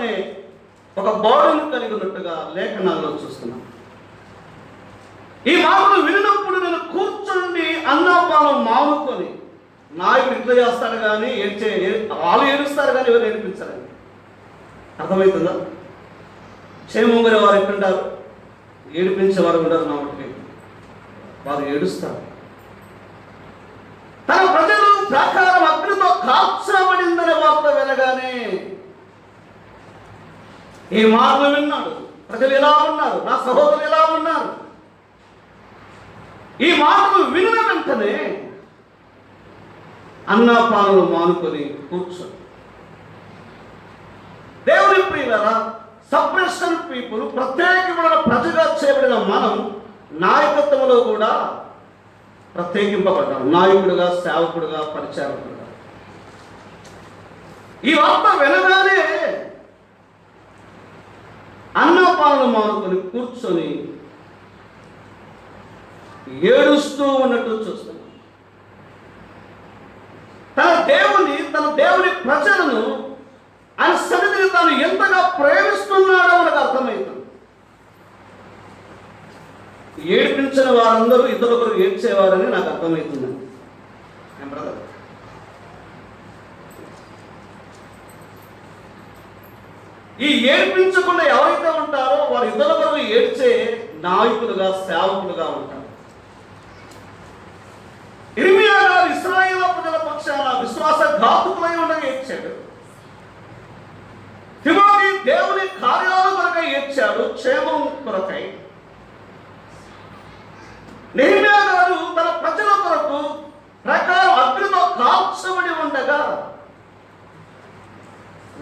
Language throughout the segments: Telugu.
అనే ఒక బోర్డును కలిగి ఉన్నట్టుగా లేఖనాల్లో చూస్తున్నాం. ఈ మాటలు వినినప్పుడు నేను కూర్చుండి అన్నపానం మానుకొని, నాయకుడు ఇట్లా చేస్తాడు కానీ వాళ్ళు ఏడుస్తారు కానీ ఎవరు ఏడిపించారని. అర్థమవుతుందా? క్షేమంగా వారు ఎట్టుంటారు? ఏడిపించేవారు ఉండరు. నా ఒకటి వారు ఏడుస్తారు. తన ప్రజలు ప్రాకారం అగ్నితో కాల్చబడిందనే వార్త వినగానే ఈ మాటలు విన్నాడు. ప్రజలు ఎలా ఉన్నారు, నా సహోదరులు ఎలా ఉన్నారు? ఈ మాటలు విన్న వెంటనే అన్నపానులు మానుకొని కూర్చొని, దేవుని ప్రియులారా, సపరేషన్ పీపుల్, ప్రత్యేకమైన ప్రజగా చేయబడిన మనం నాయకత్వంలో కూడా ప్రత్యేకింపబడ్డాం. నాయకుడుగా, సేవకుడుగా, పరిచారకుడుగా. ఈ వార్త వినగానే అన్నపానులు మానుకొని కూర్చొని ఏడుస్తూ ఉన్నట్టు చూస్తున్నాం. తన దేవుని ప్రజలను ఆయన సన్నిధిని తాను ఎంతగా ప్రేమిస్తున్నాడో మనకు అర్థమవుతుంది. ఏడిపించిన వారందరూ ఇతరులొకరు ఏడ్చేవారని నాకు అర్థమవుతుంది. బ్రదర్, ఈ ఏడిపించకుండా ఎవరైతే ఉంటారో వారు ఇతరులొకరు ఏడ్చే నాయకులుగా, సేవకులుగా ఉంటారు. ఇర్మియా గారు ఇశ్రాయేలు ప్రజల పక్షాన విశ్వాసఘాతుకులై ఉండగా ఏడ్చాడు. తిమోతి దేవుని కార్యాల కొరకై ఏడ్చాడు, క్షేమం కొరకై. నెహెమ్యా గారు తన ప్రజల కొరకు ప్రకారం అగ్నితో కాల్చబడి ఉండగా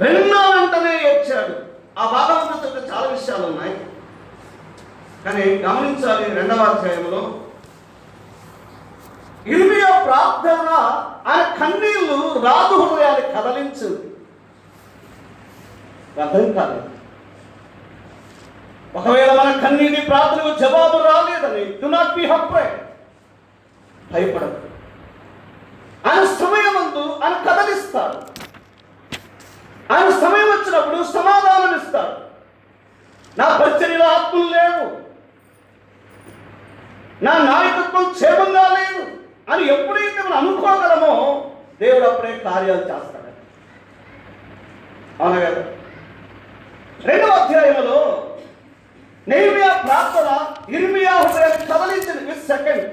వెంటనే ఏడ్చాడు. ఆ భాగంలో చూస్తే చాలా విషయాలు ఉన్నాయి, కానీ గమనించాలి. 2వ అధ్యాయంలో ఇర్మియా ప్రార్థన, ఆయన కన్నీళ్లు రాజు హృదయాన్ని కదలించింది. అర్థం కాలేదు. ఒకవేళ మన కన్నీటి ప్రార్థనకు జవాబు రాలేదని డు నాట్ బి అఫ్రేడ్, భయపడదు. ఆయన సమయమందు ఆయన కదలిస్తాడు. ఆయన సమయం వచ్చినప్పుడు సమాధానం ఇస్తాడు. నా పరిచర్యలో ఆత్మలు లేవు, నా నాయకత్వం క్షేమంగా లేదు అని ఎప్పుడైతే మనం అనుకోగలమో దేవుడు అప్పుడే కార్యాలు చేస్తాడు. అవునా కదా? 2వ అధ్యాయంలో నెహెమ్యా ప్రార్థన ఇర్మియా హృదయాన్ని కదలించింది. విత్ సెకండ్,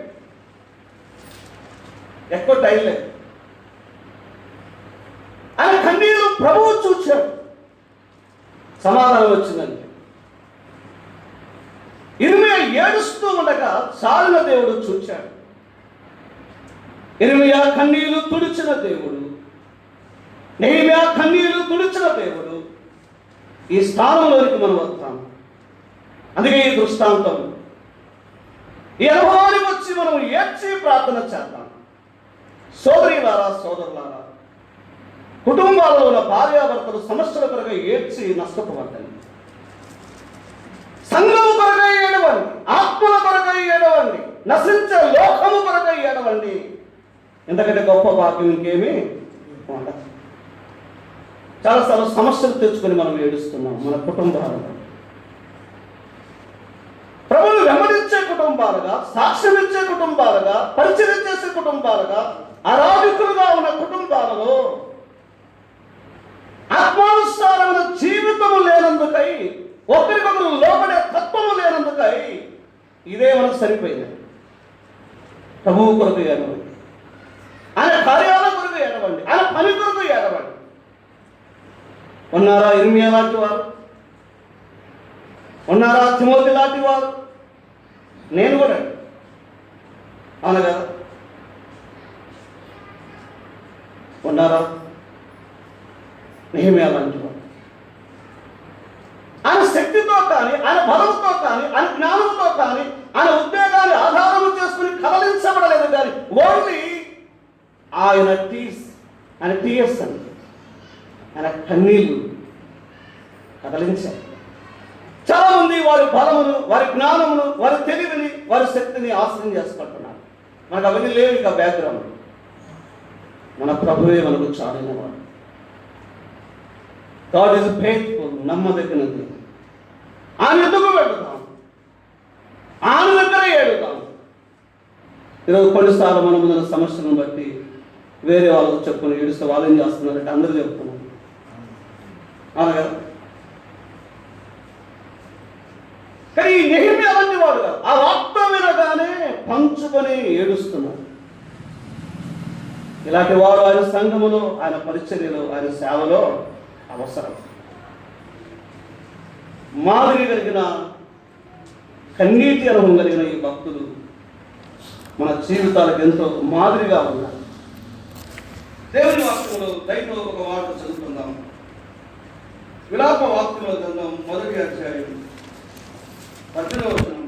ఎక్కువ టైం లేదు. ఆయన కన్నీరు ప్రభువు చూచాడు, సమాధానం వచ్చిందండి. ఇర్మియా ఏడుస్తూ ఉండగా చాలిన దేవుడు చూచాడు. ఇర్మియా కన్నీళ్లు తుడిచిన దేవుడు, నెహెమ్యా కన్నీళ్లు తుడిచిన దేవుడు. ఈ స్థానంలోనికి మనం వస్తాం. అందుకే ఈ దృష్టాంతం, ఈ అనుభవానికి వచ్చి మనం ఏడ్చి ప్రార్థన చేద్దాం. సోదరీలారా, సోదరులారా, కుటుంబాల్లో ఉన్న భార్యాభర్తలు సమస్యల కొరగా ఏడ్చి నష్టపోవద్దండి. సంఘము కొరకై ఏడవండి, ఆత్మల కొరకై ఏడవండి, నశించే లోకము కొరకై ఏడవండి. ఎందుకంటే గొప్ప భాగ్యం ఇంకేమీ ఉండదు. చాలాసార్లు సమస్యలు తెచ్చుకొని మనం ఏడుస్తున్నాం మన కుటుంబాలను. ప్రభువును వెంబడించే కుటుంబాలుగా, సాక్ష్యం ఇచ్చే కుటుంబాలుగా, పరిచయం చేసే కుటుంబాలుగా, అరాధికులుగా ఉన్న కుటుంబాలలో ఆత్మానుసారమైన జీవితము లేనందుకై, ఒకరికొకరు లోపడే తత్వము లేనందుకై ఇదే మనకు సరిపోయింది. ప్రభువు కొరకు ఏడవండి, ఆయన కార్యాల కొరకు ఏడవండి, ఆయన పని కొరకు ఏడవండి. ఉన్నారా ఇర్మియా లాంటి వారు? ఉన్నారా తిమోతి లాంటి వారు? నేను కూడా, అవును కదా? ఉన్నారా నెహెమ్యా లాంటి వారు? ఆయన శక్తితో కానీ, ఆయన బలంతో కానీ, ఆయన జ్ఞానంతో కానీ, ఆయన ఉద్వేగాన్ని ఆధారం చేసుకుని కదలించబడలేదు కానీ ఓన్లీ ఆయన టీఎస్ అని ఆయన కన్నీళ్లు కదలించారు. చాలా మంది వారి బలమును, వారి జ్ఞానమును, వారి తెలివిని, వారి శక్తిని ఆశ్రయం చేసుకుంటున్నారు. మనకు అవన్నీ లేవు. ఇక బ్యాక్గ్రౌండ్ మన ప్రభువే మనకు చాలినవాడు. గాడ్ ఈజ్ ఫెయిత్ఫుల్, నమ్మదగినది. ఆయన ఎదుగు పెడతాం, ఆయన దగ్గర ఏడుతాం. ఈరోజు కొన్నిసార్లు మన ముందున్న సమస్యలను బట్టి వేరే వాళ్ళకు చెప్పుకుని ఏడుస్తే వాళ్ళు ఏం చేస్తున్నారంటే అందరూ చెప్తున్నాం. అవును కదా? కానీ ఈ నెహెమ్యా అలాంటి వాడు కాదు. ఆ వార్త వినగానే పంచుకొని ఏడుస్తున్నాడు. ఇలాంటి వాడు ఆయన సంఘములో, ఆయన పరిచర్యలో, ఆయన సేవలో అవసరం. మాదిరి కలిగిన, కన్నీటి అనుభవం కలిగిన ఈ భక్తులు మన జీవితాలకు ఎంతో మాదిరిగా ఉన్నారు. దేవుని వాక్యంలో దయతో ఒక మాట చదువుకుందాం. విలాప వాక్యంలో గ్రంథం 1వ అధ్యాయం 18వ వచనం.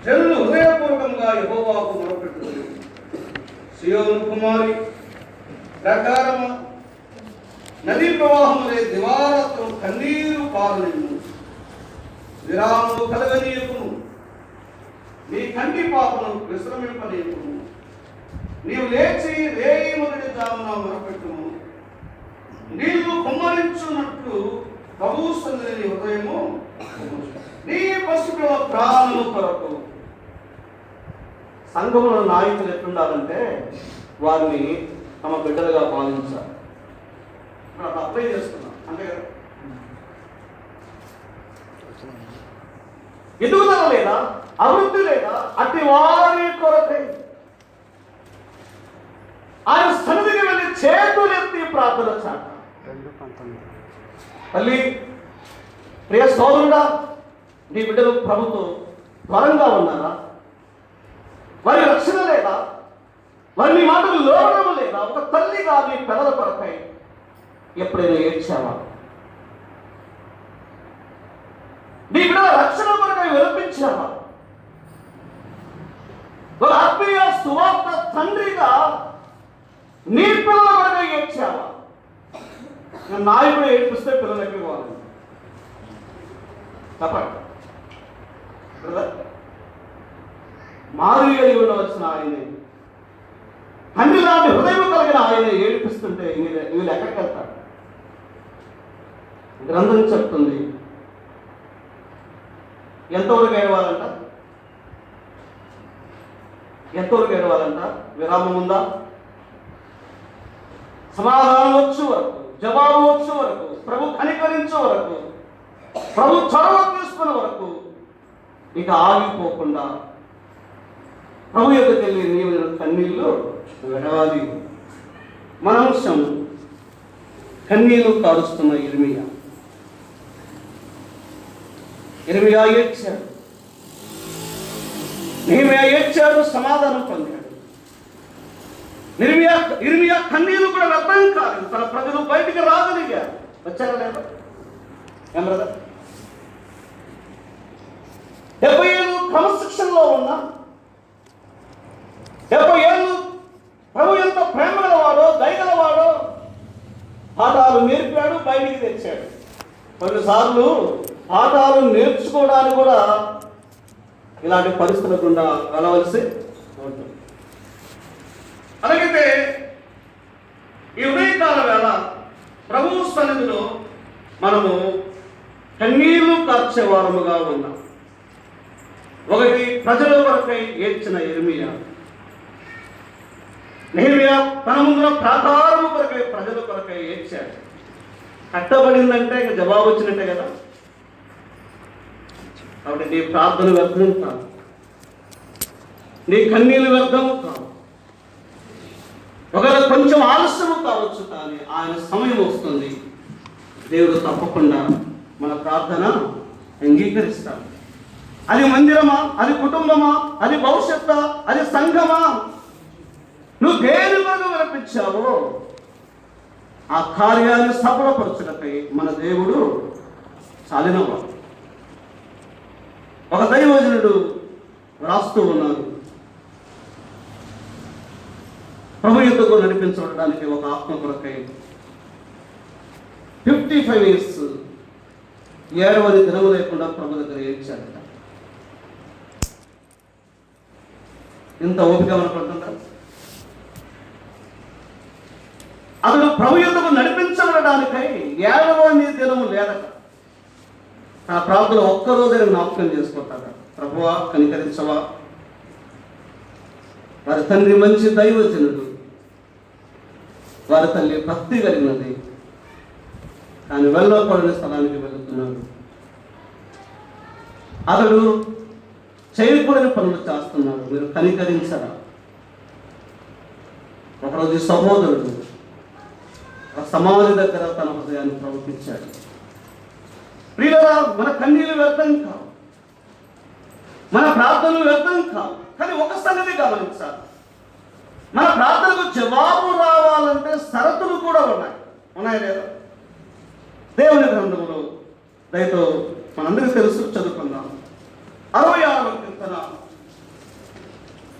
జనులు హృదయపూర్వకంగా యెహోవాకు మొరపెట్టుదురు. సియోను కుమారి ప్రకారము నదీ ప్రవాహములే దివారాత్రం కన్నీరు పారనిమ్ము. విరామము కలగనీయకును, నీ కంటి పాపను విశ్రమింపనీయకును. నీవు లేచి రేయి మొదటి జామున మొరపెట్టుము. నీవు కుమ్మరించున్నట్లు ప్రభువు సన్నిధిని హృదయము నీ పశువుల ప్రాణము కొరకు. సంఘముల నాయకులు ఎట్లుండాలంటే వారిని తమ బిడ్డలుగా భావించాలి. ఇప్పుడు అప్లై చేస్తున్నాం అంతే కదా. ఎదుగుదల లేదా, అభివృద్ధి లేదా, అట్టి వారి కొరకై ఆయన సన్నిధికి వెళ్ళి చేతులెత్తి ప్రార్థన చాట. మళ్ళీ ప్రియ సోదరుడా, నీ బిడ్డలు ప్రభుత్వం త్వరంగా ఉన్నారా? వారి రక్షణ లేదా? వారి నీ మాటలు లోపడం లేదా? ఒక తల్లిగా నీ పిల్లల కొరకై ఎప్పుడైనా ఏడ్చావా? నీ బిడ్డల రక్షణ కొరకై విలపించావా? ఒక ఆత్మీయ సువార్త తండ్రిగా నీ పిల్లల కొరకై ఏడ్చావా? నాయకుడు ఏడ్పిస్తే పిల్లలు ఎక్కడికి పోవాలి? తప్పండి. మాదిరి కలిగి ఉండవలసిన ఆయనే, తండ్రి లాంటి హృదయం కలిగిన ఆయనే ఏడిపిస్తుంటే వీళ్ళు ఎక్కడికి వెళ్తారు? గ్రంథం చెప్తుంది ఎంతవరకు ఏడవాలంట? ఎంతవరకు ఏడవాలంట? విరామం ఉందా? సమాధానం వచ్చే వరకు, జవాబు వచ్చే వరకు, ప్రభు కనికరించే వరకు, ప్రభు చొరవ తీసుకునే వరకు ఇక ఆగిపోకుండా ప్రభు యొక్కకి వెళ్ళి నీవు కన్నీళ్ళు విడవాలి. మన అంశం కన్నీళ్లు కారుస్తున్న ఇర్మియా. ఇర్మియా ఏడ్చాడు, నెహెమ్యా ఏడ్చాడు, సమాధానం పొందాడు. ఇర్మియా కన్నీళ్లు కూడా వ్యర్థం కాదు. తన ప్రజలు బయటికి రాగలిగారు. వచ్చారా లేదా? ఏం బ్రదర్? 70 ఏళ్ళు క్రమశిక్షణలో ఉన్నా, 70 ఏళ్ళు ప్రభు ఎంత ప్రేమ గలవాడో, దయగలవాడో పాఠాలు నేర్పాడు, బయటికి తెచ్చాడు. కొన్నిసార్లు పాఠాలు నేర్చుకోవడానికి కూడా ఇలాంటి పరిస్థితుల గుండా వెళ్ళవలసి ఉంటుంది. అలాగైతే ఈ ఉదయకాల వేళ ప్రభువు సన్నిధిలో మనము కన్నీళ్లు కార్చే వారముగా ఉన్నాం. ఒకటి, ప్రజల కొరకై ఏడ్చిన ఇర్మియా. నెహెమ్యా తన ముందున ప్రాకారము కొరకై, ప్రజల కొరకై ఏడ్చాడు. కట్టబడిందంటే ఇక జవాబు వచ్చినట్టే కదా. కాబట్టి నీ ప్రార్థన వ్యర్థం కాదు, నీ కన్నీళ్ళు వ్యర్థము కాదు. ఒకవేళ కొంచెం ఆలస్యము కావచ్చు, కానీ ఆయన సమయం వస్తుంది, దేవుడు తప్పకుండా మన ప్రార్థన అంగీకరిస్తాడు. అది మందిరమా, అది కుటుంబమా, అది భవిష్యత్తు, అది సంఘమా, నువ్వు దేని కొరకు వినిపించావో ఆ కార్యాన్ని సఫలపరచుటకై మన దేవుడు చాలినవాడు. ఒక దైవజనుడు రాస్తూ ఉన్నారు, ప్రభు యుద్ధకు నడిపించడానికి ఒక ఆత్మ కొరకై 55 years 7వ దినము లేకుండా ప్రభు దగ్గర ఏడ్చాడట. ఇంత ఓపిక మనకుంటుందా? అతడు ప్రభు యుద్ధకు నడిపించబడడానికై 7వ దినము లేక ఆ ప్రార్థన ఒక్కరోజైనా జ్ఞాపకం చేసుకుంటాడు. ప్రభువా కనికరించవా, వారి తండ్రి మంచి దైవజనుడు, వారి తల్లి భక్తి కలిగినది, కానీ వెళ్ళకూడని స్థలానికి వెళుతున్నాడు. అతడు చేయకూడని పనులు చేస్తున్నాడు, మీరు కనికరించరా? ఒకరోజు సహోదరుడు ఆ సమాధి దగ్గర తన హృదయాన్ని ప్రవర్తించాడు. ప్రియులారా, మన కన్నీళ్ళు వ్యర్థం కావు, మన ప్రార్థనలు వ్యర్థం కావు. కానీ ఒక సంగతి గమనించాలి, మన ప్రార్థనకు జవాబు రావాలంటే షరతులు కూడా ఉన్నాయి లేదా? దేవుని గ్రంథంలో దయతో మనందరికీ తెలుసు, చదువుకుందాం. 66వ కీర్తన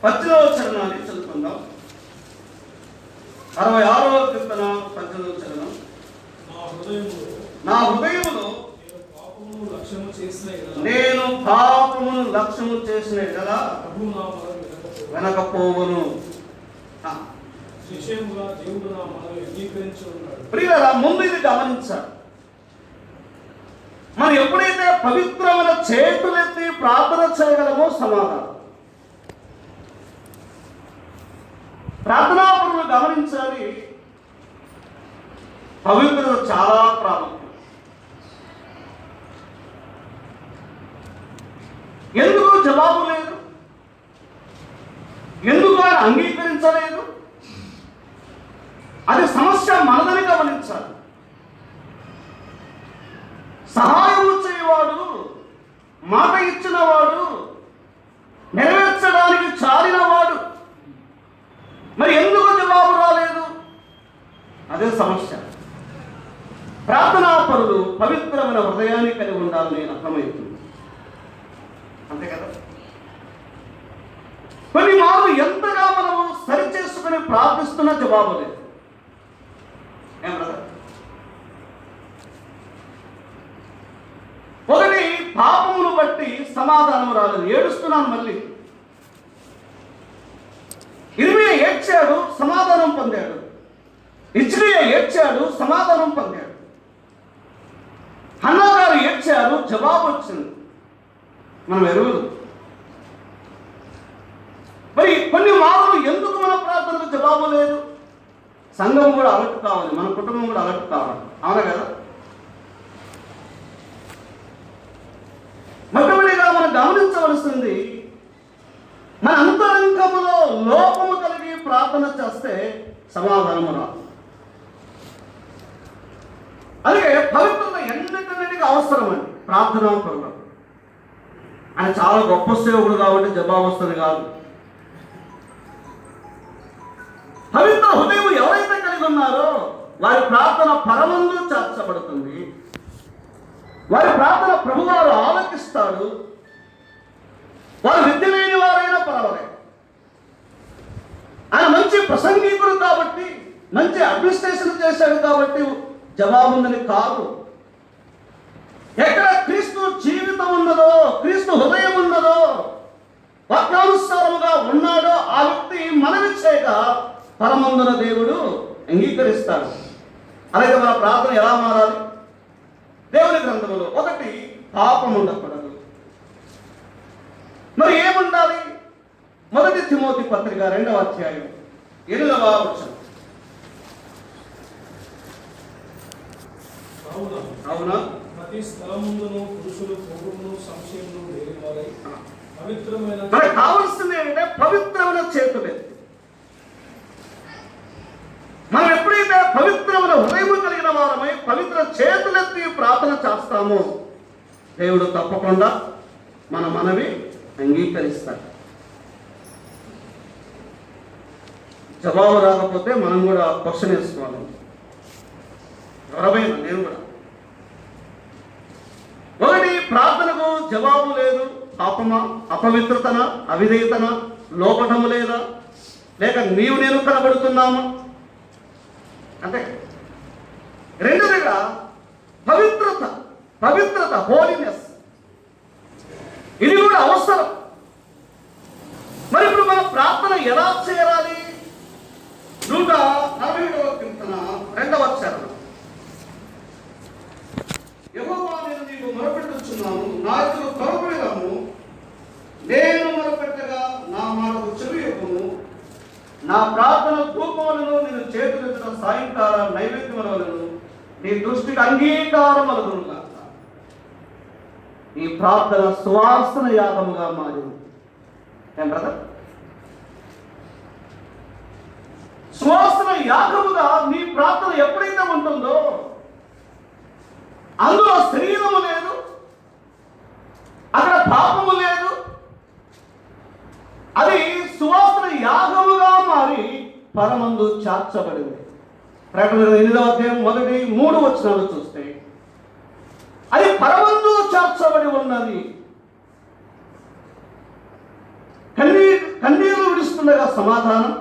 18వ చరణాన్ని చదువుకుందాం. 66వ కీర్తన 18వ చరణం. నా హృదయములో నేను పాపమును లక్ష్యము చేసిన కదా వెనకపోవును. ప్రియులారా, ముందు ఇది గమనించాలి. మనం ఎప్పుడైతే పవిత్రమైన చేతులెత్తి ప్రార్థన చేయగలమో సమాధానం. ప్రార్థనాపరులు గమనించాలి, పవిత్రత చాలా ప్రాముఖ్యం. ఎందుకు జవాబు లేదు? ఎందుకు ఆయన అంగీకరించలేదు? అది సమస్య మనదని గమనించాలి. సహాయం చేయవాడు, మాట ఇచ్చిన వాడు, నెరవేర్చడానికి చాలినవాడు, మరి ఎందుకు జవాబు రాలేదు? అదే సమస్య. ప్రార్థనా పరులు పవిత్రమైన హృదయాన్ని కలిగి ఉండాలని అర్థమవుతుంది, అంతే కదా? కొన్ని మార్లు ఎంతగా మనము సరిచేసుకుని ప్రార్థిస్తున్న జవాబు లేదు. ఏం బ్రదర్? ఒకటి, పాపమును బట్టి సమాధానం రాలేదు, ఏడుస్తున్నాను. మళ్ళీ ఇర్మియా ఏడ్చాడు, సమాధానం పొందాడు. హిజ్కియా ఏడ్చాడు, సమాధానం పొందాడు. హన్నా గారు ఏడ్చారు, జవాబు వచ్చింది. మనం ఎరువులు. మరి కొన్ని మార్లు ఎందుకు మన ప్రార్థనకు జవాబు లేదు? సంఘం కూడా అలర్ట్ కావాలి, మన కుటుంబం కూడా అలర్ట్ కావాలి, అవునా కదా? మొట్టమొదటిగా మనం గమనించవలసింది, మన అంతరంగములో లోపము కలిగి ప్రార్థన చేస్తే సమాధానము రాదు. అలాగే పవిత్రత ఎన్నిటికి అవసరమండి ప్రార్థనా పరులకు. ఆయన చాలా గొప్ప సేవకుడు కాబట్టి జవాబు వస్తుంది కాదు. పవిత్ర హృదయం ఎవరైతే కలిగి ఉన్నారో వారి ప్రార్థన పరమందు చేర్చబడుతుంది. వారి ప్రార్థన ప్రభువారు ఆలకిస్తాడు. వారు విద్య లేని వారైనా పర్వాలేదు. ఆయన మంచి ప్రసంగికుడు కాబట్టి, మంచి అడ్మినిస్ట్రేషన్ చేశాడు కాబట్టి జవాబు ఉందని కాదు. ఎక్కడ క్రీస్తు జీవితం ఉన్నదో, క్రీస్తు హృదయం ఉన్నదో, వాక్యానుసారముగా ఉన్నాడో ఆ వ్యక్తి మనవి చేయగా పరమందున దేవుడు అంగీకరిస్తాడు. అలాగే మన ప్రార్థన ఎలా మారాలి? దేవుని గ్రంథంలో ఒకటి, పాపం ఉండకూడదు. మరి ఏముండాలి? 1 తిమోతి పత్రిక 2వ అధ్యాయం 8వ వచనం. అవునా? ప్రతి స్థలముందును పురుషులు పూర్వమును సంశయమును లేనివారై పవిత్రమైన, మనకు కావాల్సింది ఏంటంటే పవిత్రమైన చేతులు. మనం ఎప్పుడైతే పవిత్రమైన హృదయం కలిగిన వారమై పవిత్ర చేతులెత్తి ప్రార్థన చేస్తామో దేవుడు తప్పకుండా మన మనవి అంగీకరిస్తాడు. జవాబు రాకపోతే మనం కూడా క్వశ్చన్ వేసుకోవాలి. ఎవరైనా, నేను కూడా. ఒకటి, ప్రార్థనకు జవాబు లేదు. పాపమా, అపవిత్రతన, అవిధేయతన, లోపటము లేదా, లేక నేను కనబడుతున్నామా? అంటే రెండవదిగా పవిత్రత, హోలీనెస్, ఇది కూడా అవసరం. మరి ఇప్పుడు మన ప్రార్థన ఎలా చేయాలి? 147వ కీర్తన 2వ చరణం. యెహోవా, నేను నీకు మొరపెట్టుచున్నాను, చేతులెత్తిన సాయంకాల నైవేద్యములను నీ దృష్టికి అంగీకారమగును. ఈ ప్రార్థన సువాసన యాగముగా మారింది. ఏం బ్రదర్? సువాసన యాగముగా నీ ప్రార్థన ఎప్పుడైతే ఉంటుందో అందులో శరీరము లేదు, అక్కడ పాపము లేదు. అది సువాసన యాగముగా మారి పరమందు చార్చబడింది. ప్రకటన 8వ అధ్యాయం 1-3 వచనాలు చూస్తే అది పరమందు చార్చబడి ఉన్నది. కన్నీరు విడుస్తుండగా సమాధానం,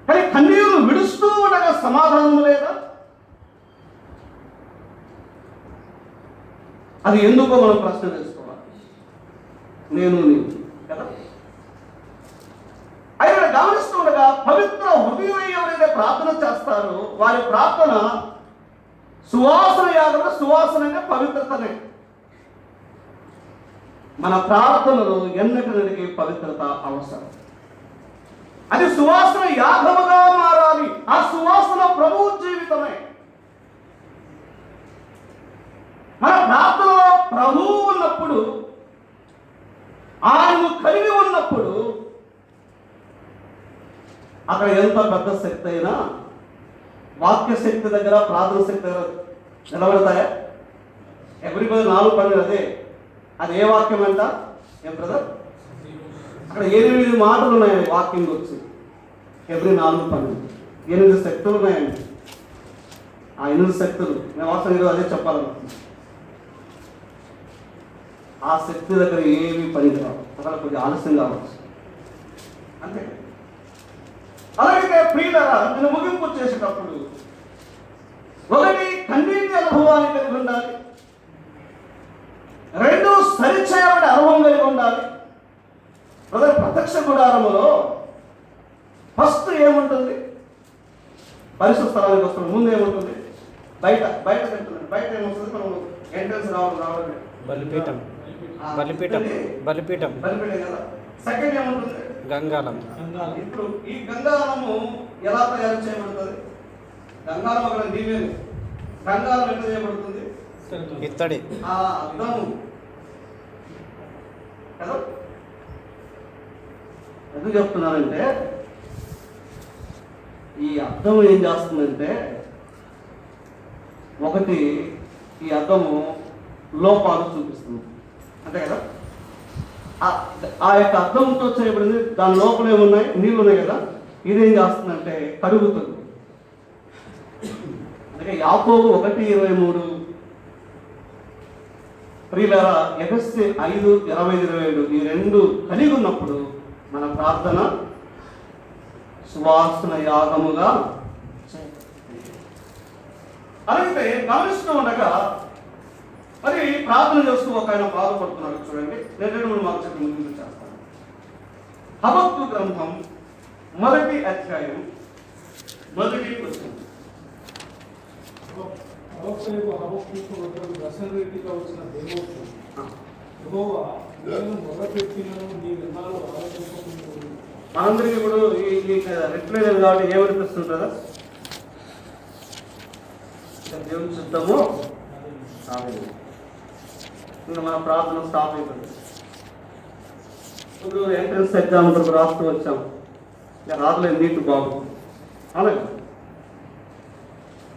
కానీ కన్నీరు విడుస్తూ ఉండగా సమాధానం లేదా? అది ఎందుకో మనం ప్రశ్న తెలుసుకోవాలి. నేను కదా అయితే గమనిస్తూ ఉండగా పవిత్ర హృదయం ఎవరైతే ప్రార్థన చేస్తారో వారి ప్రార్థన సువాసన యాగంలో, సువాసనగా పవిత్రతనే. మన ప్రార్థనలో ఎన్నటికి పవిత్రత అవసరం. అది సువాసన యాగముగా మారాలి. ఆ సువాసన ప్రభువు జీవితమే. మన ప్రార్థనలో ప్రభువు ఉన్నప్పుడు, ఆయనను కలిగి ఉన్నప్పుడు అక్కడ ఎంత పెద్ద శక్తి అయినా వాక్య శక్తి దగ్గర, ప్రార్థన శక్తి దగ్గర నిలబడతాయా? ఎవ్రీబడి 4 పనులు అదే. అది ఏ వాక్యం అంట? ఏం బ్రదర్? అక్కడ 8 మాటలు ఉన్నాయండి వాక్యం వచ్చి. ఎవ్రీ 4 పనులు 8 శక్తులు ఉన్నాయండి. ఆ 8 శక్తులు మేము వాస్తవం అదే చెప్పాలనుకుంటున్నాం. ఆ శక్తి దగ్గర ఏమీ పనికి రావు. ఒకవేళ కొద్దిగా ఆలస్యం కావచ్చు అంతే. అలాగే ప్రియులారా, నేను ముగింపు చేసేటప్పుడు 1 కన్నీటి అనుభవాన్ని కలిగి ఉండాలి, 2 సరిచేయబడి అనుభవం కలిగి ఉండాలి. ప్రత్యక్ష గుడారములో ఫస్ట్ ఏముంటుంది? పరిశుద్ధ స్థలానికి వస్తుంది. ముందు ఏముంటుంది? బయట తింటుంది. బయట ఏమొస్తుంది? మనం ఎంట్రన్స్ రావడం బలిపీఠం కదా. సెకండ్ ఏముంటుంది? గంగాలం. ఇప్పుడు ఈ గంగాలము ఎలా తయారు చేయబడుతుంది? గంగాలం అక్కడ నీవే. గంగాలం ఎట్లా చేయబడుతుంది? ఇత్తడి. ఆ అద్దము కదా. ఎందుకు చెప్తున్నానంటే ఈ అద్దం ఏం చేస్తుందంటే, ఒకటి ఈ అద్దము లోపాలు చూపిస్తుంది అంతే కదా. ఆ యొక్క అద్దంతో చేయబడింది. దాని లోపల ఏమున్నాయి? నీళ్ళు ఉన్నాయి కదా. ఇదేం చేస్తుందంటే కడుగుతుంది. అందుకే యాకోబు 1:23, ప్రియులారా ఎఫెసీ 5:20-27 ఈ 2 కలిగి ఉన్నప్పుడు మన ప్రార్థన సువాసన యాగముగా. అలాగే గమనిస్తూ ఉండగా మరి ప్రార్థన చేస్తూ ఒక ఆయన బాధపడుతున్నాడు. చూడండి, నేను 2-3 మార్లు చెప్పి ముందు చేస్తాను. హబక్కు గ్రంథం 1వ అధ్యాయం 1వ వచనం. దర్శనరీతిగా వచ్చిన దేవోక్తి, యెహోవా నేను మొదలుపెట్టినను నీ విన్నాలు ఆలోచించకుండా. మనందరికీ ఇప్పుడు ఈ రిప్లై లేదు కాబట్టి ఏమనిపిస్తుంది కదా? దేవుని చిత్తము. ఇంకా మన ప్రార్థన స్టాప్ అయిపోయింది. ఇప్పుడు ఎంట్రన్స్ ఎగ్జామ్ కొరకు రాస్తూ వచ్చాము. ఇక రాదులేదు, నీట్ బాగుంది. అలాగే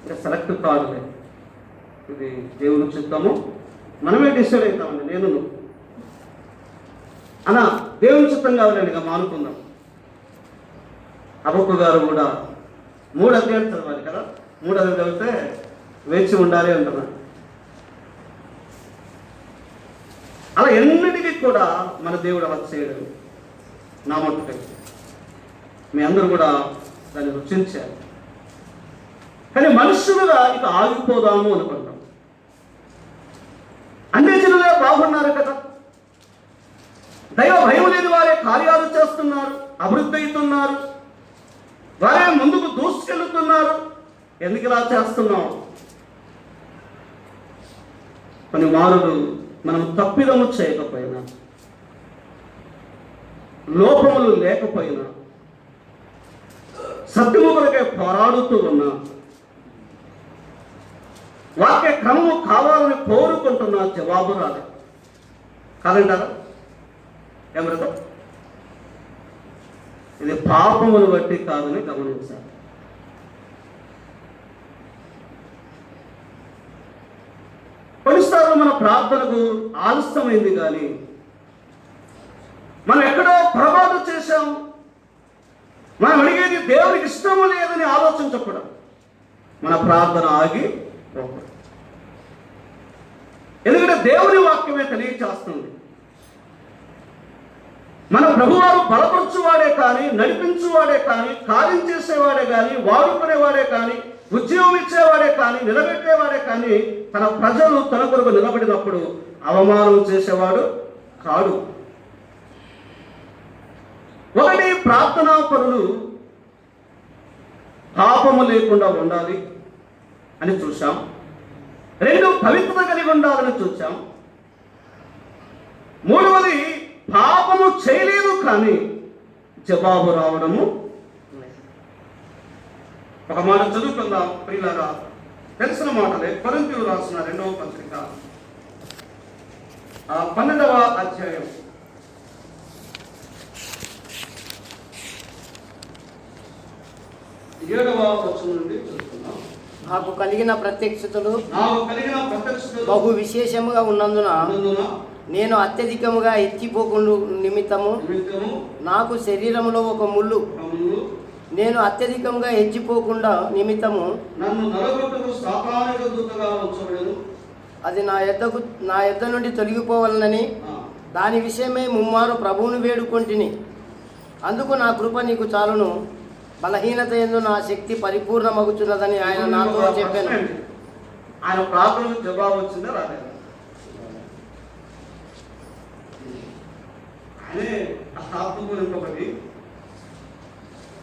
ఇక సెలెక్ట్ కాదులే, ఇది దేవుని చిత్తము. మనమే డిసైడ్ అవుతామండి. నేను అన్నా దేవుని చిత్తం కావాలండి, ఇక మానుకుందాం. హబక్కు గారు కూడా 3 అధ్యాయాలు చదవాలి కదా. 3 అధ్యాయాలు చదివితే వేచి ఉండాలి అంటున్నాడు. అలా ఎన్నిటికీ కూడా మన దేవుడు అలా చేయడం నా మట్టుకై. మీ అందరూ కూడా దాన్ని రుచించారు. కానీ మనుషులుగా ఇక ఆగిపోదాము అనుకుంటాం. అన్ని జనులే బాగున్నారు కదా, దైవ భయం లేని వారే కార్యాలు చేస్తున్నారు, అభివృద్ధి అవుతున్నారు, వారే ముందుకు దూసుకెళ్తున్నారు. ఎందుకు ఇలా చేస్తున్నాం? కొన్ని మారులు మనం తప్పిదము చేయకపోయినా, లోపములు లేకపోయినా, సత్యము కొరకే పోరాడుతూ ఉన్నా, వాక్య క్రమము కావాలని కోరుకుంటున్నా, జవాబు రాలేదు. కాదంటారా? ఏమరదా? ఇది పాపమును బట్టి కాదని గమనించాలి. కొన్నిసార్లు మన ప్రార్థనకు ఆలస్యమైంది, కానీ మనం ఎక్కడో పొరపాటు చేశాం. మనం అడిగేది దేవునికి ఇష్టము లేదని ఆలోచించకూడదు. మన ప్రార్థన ఆగి పోకూడదు. ఎందుకంటే దేవుని వాక్యమే తెలియచేస్తుంది. మన ప్రభువారు బలపరచువాడే కానీ, నడిపించువాడే కానీ, కార్యం చేసేవాడే కానీ, వాడుకునేవాడే కానీ, ఉద్యోగం ఇచ్చేవాడే కానీ, నిలబెట్టేవాడే కానీ, తన ప్రజలు తన కొరకు నిలబడినప్పుడు అవమానం చేసేవాడు కాడు. ఒకటి, ప్రార్థనా పరులు పాపము లేకుండా ఉండాలి అని చూశాం. రెండు, పవిత్రత కలిగి ఉండాలని చూశాం. మూడవది, పాపము చేయలేదు కానీ జవాబు రావడము. ఒక మాట చదువుకుందాం ప్రియులారా, తెలిసిన మాటలే. కొరింథీయులు రాసిన 2వ పత్రిక 12వ అధ్యాయం 7వ వచనం నుండి చదువుకుందాం. నాకు కలిగిన ప్రత్యక్షతలు బహు విశేషముగా ఉన్నందున నేను అత్యధికముగా ఎత్తిపోకుండా నిమిత్తము నాకు శరీరములో ఒక ముళ్ళు, నేను అత్యధికంగా హెచ్చిపోకుండా నిమిత్తము నన్ను నరగొట్టుకు సాతానిక దూతగా ఉంచబడెను. అది నా యొద్ద నుండి తొలగిపోవాలని దాని విషయమై ముమ్మారు ప్రభువును వేడుకొంటిని. అందుకు నా కృప నీకు చాలును, బలహీనత యందు నా శక్తి పరిపూర్ణమగుచున్నదని ఆయన నాతో చెప్పాను. ఆయన ప్రార్థనకు జవాబు వచ్చిందా? రాలేదు. అదే ఆత్మకు ఇంకొకటి,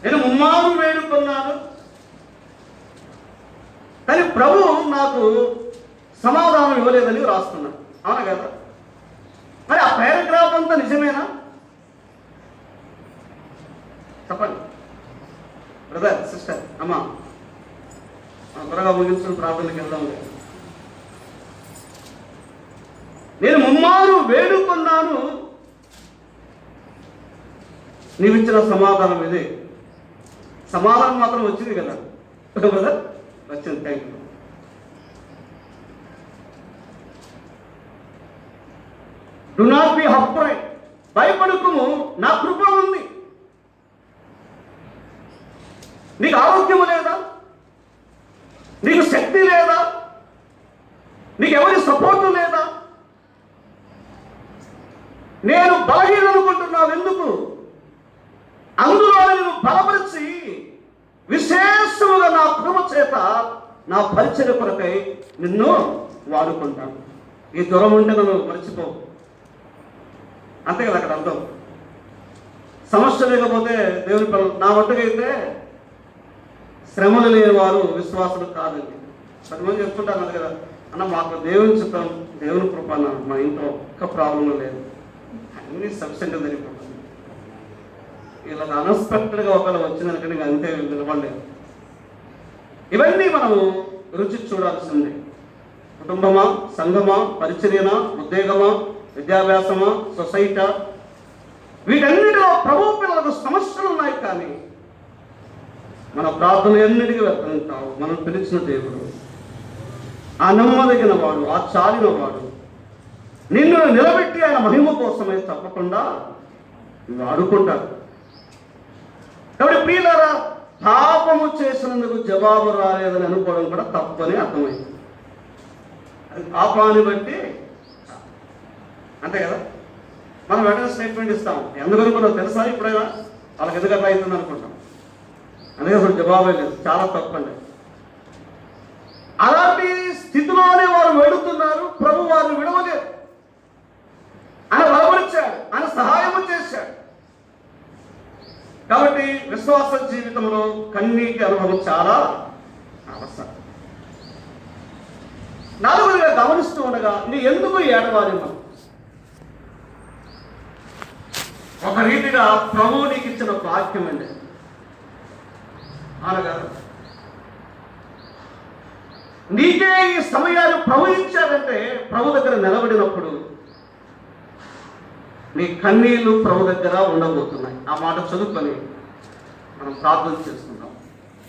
నేను ముమ్మారు వేడుకున్నాను కానీ ప్రభు నాకు సమాధానం ఇవ్వలేదని రాస్తున్నాను. అవునా కదా? మరి ఆ పారాగ్రాఫ్ అంతా నిజమేనా? చెప్పండి బ్రదర్, సిస్టర్, అమ్మా. త్వరగా ముగించిన ప్రార్థనకి వెళ్దాం. నేను ముమ్మారు వేడుకున్నాను, నీవిచ్చిన సమాధానం ఇదే. సమాధానం మాత్రం వచ్చింది కదా బ్రదర్? వచ్చింది. Thank you. Do not be afraid. భయపడకుము, నా కృప ఉంది. నీకు ఆరోగ్యము లేదా? నీకు శక్తి లేదా? నీకు ఎవరి సపోర్టు లేదా? నేను బలహీననుకుంటున్నావు ఎందుకు? అందులో నేను బలపరిచి విశేషముగా నా కృప చేత నా పరిచయ కొరకై నిన్ను వాడుకుంటాను. ఈ దూరం ఉంటే నన్ను మర్చిపో. అంతే కదా అక్కడ అర్థం. సమస్య లేకపోతే దేవుని పిల్లలు. నా మట్టుకైతే శ్రమలు లేని వారు విశ్వాసులు కాదండి. 10 మంది చెప్తుంటాను కదా, అన్న మాకు దేవుని చిత్తం, దేవుని కృప, మా ఇంట్లో ఒక్క ప్రాబ్లం లేదు, అన్ని సబ్సెంట్ జరిగిపోతుంది. ఇలా అన్ఎక్స్పెక్టెడ్గా ఒకళ్ళు వచ్చిందనుకంటే ఇంకా అంతే నిలబడలేదు. ఇవన్నీ మనము రుచి చూడాల్సిందే. కుటుంబమా, సంఘమా, పరిచర్యనా, ఉద్యోగమా, విద్యాభ్యాసమా, సొసైటీ, వీటన్నిటిలో ప్రభు పిల్లలకు సమస్యలు ఉన్నాయి. కానీ మన ప్రార్థన ఎన్నిటికీ వెళ్తుంటావు. మనం పిలిచిన దేవుడు, ఆ నమ్మదగిన వాడు, ఆ చాలిన వాడు, నిన్ను నిలబెట్టి ఆయన మహిమ కోసమే తప్పకుండా వాడుకుంటాడు. కాబట్టి ప్రియులారా, పాపము చేసినందుకు జవాబు రాలేదని అనుకోవడం కూడా తప్పని అర్థమైంది. అది పాపాన్ని బట్టి అంతే కదా. మనం వెంటనే స్టేట్మెంట్ ఇస్తాం. ఎందుకనుకున్నా తెలుసా? ఇప్పుడైనా వాళ్ళకి ఎందుకు అట్లా అవుతుంది అనుకుంటాం. అందుకే అసలు జవాబే లేదు. చాలా తప్పండి. అలాంటి స్థితిలోనే వారు వెడుతున్నారు. ప్రభు వారిని విడవలేదు. ఆయన బలపరిచాడు, ఆయన సహాయము చేశాడు. కాబట్టి విశ్వాస జీవితంలో కన్నీటి అనుభవం చాలా అవసరం. 4వదిగా గమనిస్తూ ఉండగా, నీ ఎందుకు ఏడవాలి? ఒక రీతిగా ప్రభువు నీకు ఇచ్చిన వాక్యం అండి. అనగా నీకే ఈ సమయాన్ని ప్రభు ఇచ్చాడంటే ప్రభు దగ్గర నిలబడినప్పుడు నీ కన్నీళ్లు ప్రభు దగ్గర ఉండబోతున్నాయి. ఆ మాట చదువుకొని మనం ప్రార్థన చేసుకుందాం.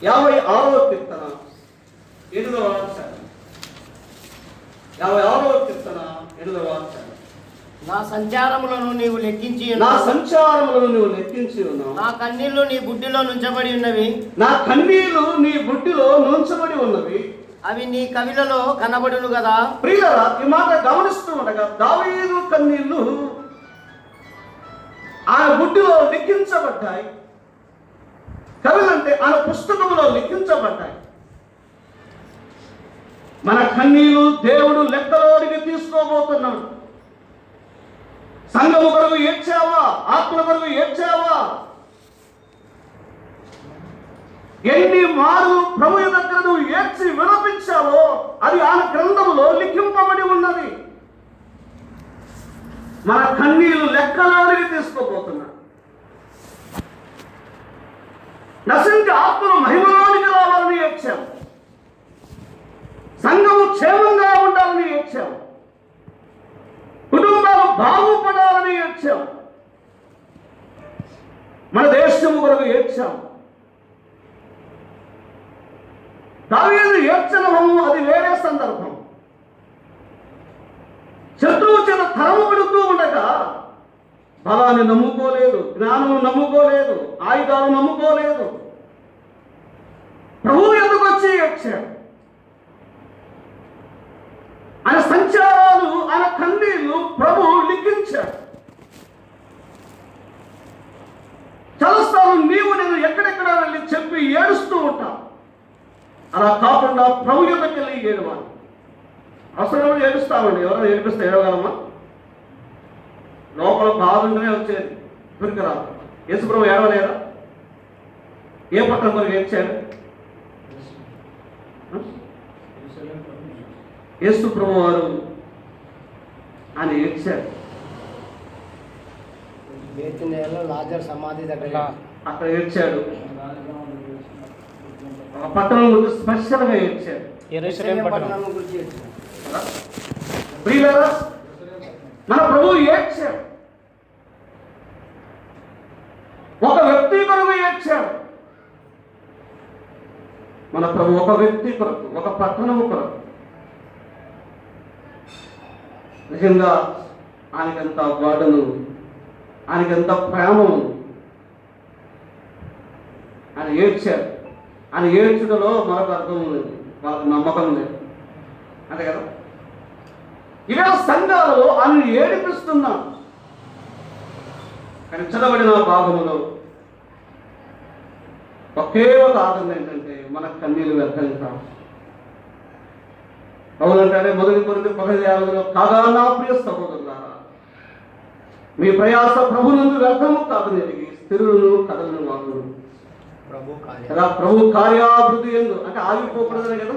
56వ కీర్తన 8వ వాక్యం. 56వ కీర్తన 8వ వాక్యం. నా సంచారములను నీవు లెక్కించి నా సంచారములను నువ్వు లెక్కించి ఉన్నావు. నా కన్నీళ్లు నీ బుడ్డిలో నుంచబడి ఉన్నవి. నా కన్నీళ్లు నీ బుడ్డిలో నుంచబడి ఉన్నవి. అవి నీ కవిలలో కనబడును కదా. ప్రియులారా, ఈ మాట గమనిస్తూ ఉండగా దావీదు కన్నీళ్లు ఆయన బుడ్డిలో లిఖించబడ్డాయి. కవులంటే ఆయన పుస్తకంలో లిఖించబడ్డాయి. మన కన్నీళ్లు దేవుడు లెక్కలోనికి తీసుకోబోతున్నాడు. సంఘము కొరకు ఏడ్చావా? ఆత్మ కొరకు ఏడ్చావా? ఎన్ని మారు ప్రభు దగ్గర నువ్వు ఏడ్చి విలపించావో అది ఆయన గ్రంథములో లిఖింపబడి ఉన్నది. మన కన్నీళ్లు లెక్కలోనికి తీసుకోబోతున్నాడు. నశించి ఆత్మను మహిమలోనికి రావాలని ఏడ్చాం. సంఘము క్షేమంగా ఉండాలని ఏడ్చాం. కుటుంబాలు బాగుపడాలని ఏడ్చాం. మన దేశము కొరకు ఏడ్చాం. దావీదు ఏడ్చడము అది వేరే సందర్భం. శత్రువు చేత తరము పెడుతూ ఉండగా బలాన్ని నమ్ముకోలేదు, జ్ఞానము నమ్ముకోలేదు, ఆయుధాలు నమ్ముకోలేదు. ప్రభువు ఎందుకు వచ్చి ఏడ్చాడు? ఆయన సంచారాలు, ఆయన కన్నీళ్లు ప్రభు లిఖించాడు. చాలాసార్లు నేను ఎక్కడెక్కడ వెళ్ళి చెప్పి ఏడుస్తూ ఉంటా. అలా కాకుండా ప్రభు యొక్కకి వెళ్ళి ఏడవాలి. అవసరం ఏడుస్తామండి. ఎవరైనా ఏడిపిస్తే ఏడవగలమా? లోపల బాధంగానే వచ్చేది, దొరికి రాదు. యేసుప్రభు ఏడవలేదా? ఏ పట్టణం కొరకు ఏడ్చాడు? యేసు ప్రభు వారు ఆయన ఏడ్చాడు. బేతనియలో లాజరు సమాధి దగ్గర అక్కడ ఏడ్చాడు. ఆ పట్టణం గురించి స్పెషల్గా ఏడ్చాడు. యెరూషలేము పట్టణం గురించి ప్రియులారా, మన ప్రభు ఏడ్చాడు. ఒక వ్యక్తి కొరకు ఏడ్చాడు. మన ప్రభు ఒక వ్యక్తి కొరకు, ఒక పట్టణం కొరకు. నిజంగా ఆయనకెంత వాడను, ఆయనకెంత ప్రేమ ఉంది. ఆయన ఏడ్చాడు. ఆయన ఏడ్చుటలో మరొక అర్థం లేదు, వాళ్ళకు నమ్మకం లేదు. అంతే కదా? ఇవే సంఘాలలో ఆయన ఏడిపిస్తున్నాం. కానీ చదవబడిన భాగములో ఒకే ఒక ఆదరణ ఏంటంటే మన కన్నీళ్ళు వ్యర్థం కావు. అవునంటే మొదటి కొరింథీ 15:5 కాగా నా ప్రియ సహోదరులారా, మీ ప్రయాస ప్రభునందు వ్యర్థము కాదని ఎరిగి స్థిరులను కథలను వాగును కదా. ప్రభు కార్యాభివృద్ధి ఎందు అంటే ఆగిపోకూడదని కదా.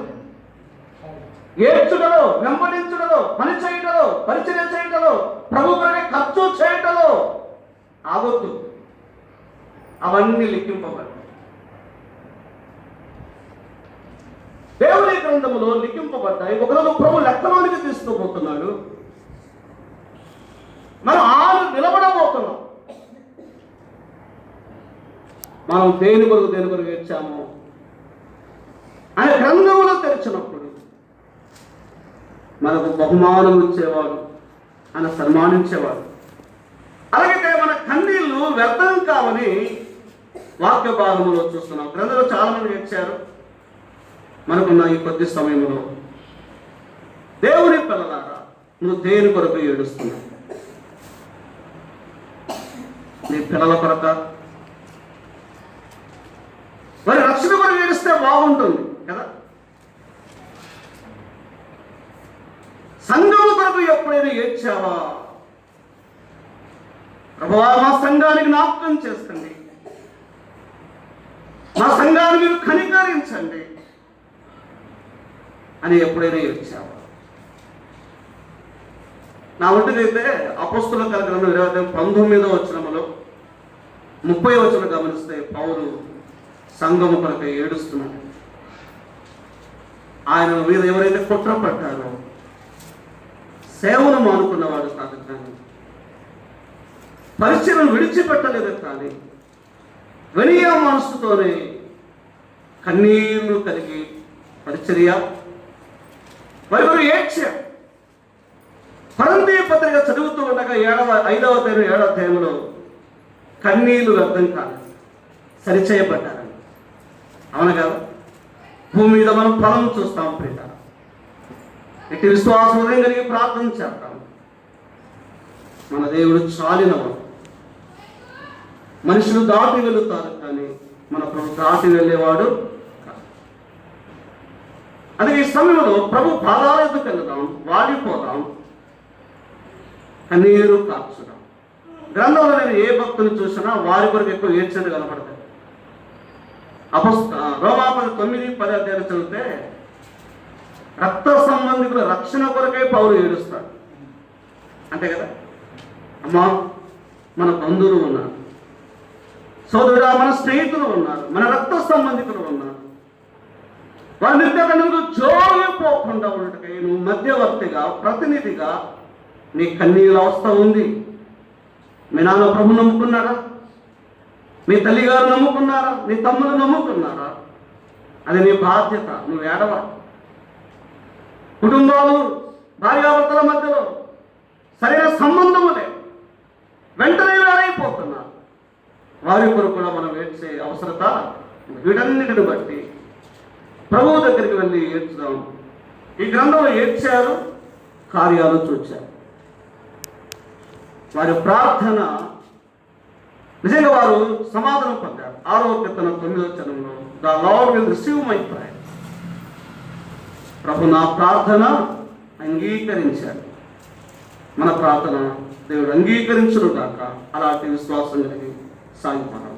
ఏడ్చుటలో, వెంబడించుటలో, పని చేయటలో, పరిచయం చేయటలో, ప్రభు కొరకే ఖర్చు చేయటలో ఆగొద్దు. అవన్నీ లిఖింపబడ్డాయి. దేవుని గ్రంథములో లిఖింపబడ్డాయి. ఒకరోజు ప్రభు లెక్కలోనికి తీసుకోబోతున్నాడు. మనం ఆరు నిలబడబోతున్నాం. మనం దేని కొరకు ఏడ్చాము ఆయన గ్రంథములో తెరిచినప్పుడు మనకు బహుమానం ఇచ్చేవాడు, ఆయన సన్మానించేవాడు. అలాగే మన కన్నీళ్లు వ్యర్థం కావని వాక్య భాగంలో చూస్తున్నాం. గ్రంథంలో చాలా మంది ఏడ్చారు. మనకున్న ఈ కొద్ది సమయంలో దేవుని పిల్లలారా, నువ్వు దేని కొరకు ఏడుస్తున్నావు? నీ పిల్లల కొరక, మరి రక్షణ కొరకు ఏడిస్తే బాగుంటుంది కదా. సంఘము కొరకు ఎప్పుడైనా ఏడ్చావా? ప్రభువా, మా సంఘానికి జ్ఞాపకం చేసుకోండి, మా సంఘాన్ని మీరు కనికరించండి అని ఎప్పుడైనా ఏడ్చావా? నా ఒంటికైతే అపోస్తుల కార్యక్రమం 19వ వచనములో 30వ వచనం గమనిస్తే పౌలు సంఘము కొరకై ఏడుస్తున్నాడు. ఆయన మీద ఎవరైతే కుట్ర పడ్డారో సేవను మానుకున్నవాడు కాదు, కానీ పరిచయను విడిచిపెట్టలేదు, కానీ వినయ మనస్సుతోనే కన్నీళ్లు కలిగి పరిచర్య వారు ఏడ్చారు. కొరింథీ పత్రిక చదువుతూ ఉండగా 5వ అధ్యాయంలో కన్నీళ్లు వ్యర్థం కాలేదు, సరిచేయబడ్డారని. అవును కదా? భూమి మీద మనం ఫలం చూస్తాం ప్రియ. ఇటు విశ్వాసం హృదయం కలిగి ప్రార్థన చేస్తాం. మన దేవుడు చాలినవాడు. మనుషులు దాటి వెళుతారు, కానీ మన ప్రభు దాటి వెళ్ళేవాడు కాదు. అది ఈ సమయంలో ప్రభు పాదాల ఎదుకు వెళ్దాం, వాడిపోదాం, కన్నీరు కార్చుదాం. గ్రంథంలో నేను ఏ భక్తుని చూసినా వారి కొరకు ఎక్కువ ఏడ్చేది కనపడతాయి. రోమాపతి 9:10 అధ్యాయం చదివితే రక్త సంబంధికుల రక్షణ కొరకై పౌలు ఏడుస్తాడు. అంతే కదా? అమ్మా, మన బంధువులు ఉన్నారు, సోదరుడా, మన స్నేహితులు ఉన్నారు, మన రక్త సంబంధికులు ఉన్నారు. వారి నిత్యకన్నులకు జోగిపోకుండా ఉండటకై నువ్వు మధ్యవర్తిగా, ప్రతినిధిగా నీ కన్నీళ్ళ అవస్థ ఉంది. మీ నాన్న ప్రభు నమ్ముకున్నారా? మీ తల్లిగారు నమ్ముకున్నారా? నీ తమ్ముడు నమ్ముకున్నారా? అది నీ బాధ్యత. నువ్వు ఏడవ. కుటుంబాలు, భార్యాభర్తల మధ్యలో సరైన సంబంధము లేదు, వెంటనే వేరైపోతున్నారు. వారి కొరకు కూడా మనం ఏడ్చే అవసరత. వీటన్నిటిని బట్టి ప్రభువు దగ్గరికి వెళ్ళి ఏడ్చుదాం. ఈ గ్రంథంలో ఏడ్చారు, కార్యాలు చూచారు. వారి ప్రార్థన నిజంగా వారు సమాధానం పొందారు. 6వ కీర్తన 9వ వచనంలో the Lord will receive my prayer. ప్రభు నా ప్రార్థన అంగీకరించాడు. మన ప్రార్థన దేవుడు అంగీకరించును గాక. అలాంటి విశ్వాసం కలిగి సాగిపోతాం.